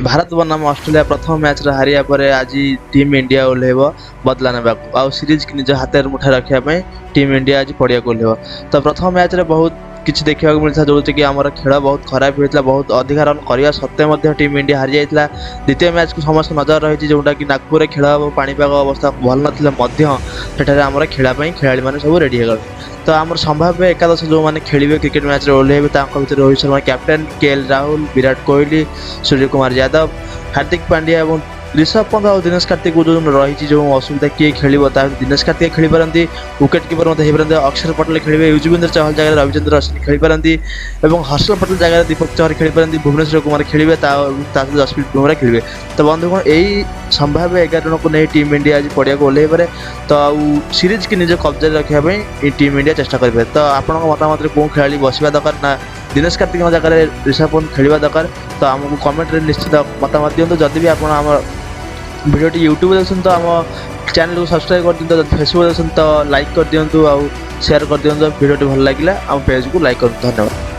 भारत बनाम ऑस्ट्रेलिया प्रथम मैच रे हारिया पर आज टीम इंडिया ओह्लैब बदला ना आउ सीरीज की निज हाथ मुठा रखापी टीम इंडिया आज पड़िया को ओह्लैब। तो प्रथम मैच रे बहुत किसी देखा मिलता जो कि आम खेल बहुत खराब होता बहुत अधिक रन करने सत्वे टीम इंडिया हारी जाता। द्वितीय मैच को समस्त नजर रही जोटा कि नागपुर खेल हम पाणीपाग अवस्था भल ना आम खेलापी खेला मैंने सब रेडी हो तो आम संभाव्य एकादश जो मैंने खेलेंगे क्रिकेट मैच ओह्लैबे भर रोहित शर्मा कैप्टेन केएल राहुल विराट कोहली सूर्य कुमार यादव हार्दिक पांड्या और ऋषभ पंत और दिनेश कार्तिक जो रही जो असुविधा किए खेल दिनेश कार्तिक खेली पारती विकेट कीपर होते अक्षर पटेल खेलेंगे युजवेंद्र चहल जगह रविचंद्र अश्विन खेली पारती हर्षल पटेल जगह दीपक चहर खेली पारती भुवनेश्वर कुमार खेलेंगे जसप्रीत बुमराह खेलेंगे। तो बंधुगण यही संभाव्य 11 जन को नहीं टीम इंडिया आज पड़िया को ओह्लैब तो सीरीज की निज कब्जा रखापी टीम इंडिया चेष्टा करेंगे। तो आपण मतामत कौन खेला बसवा दरकार ना दिनेश कार्तिक जगह ऋषभ पंत खेलवा दरकार। तो आमको कमेंट निश्चित मतामत दिखाँ जदि भी आप भिडियो यूट्यूब देखते तो आम चैनल को सब्सक्राइब कर दिखाँ फेसबुक देखते तो लाइक कर दिंतु आउ शेयर कर दिंतु भिडियो भल लगे आम पेज को लाइक कर धन्यवाद।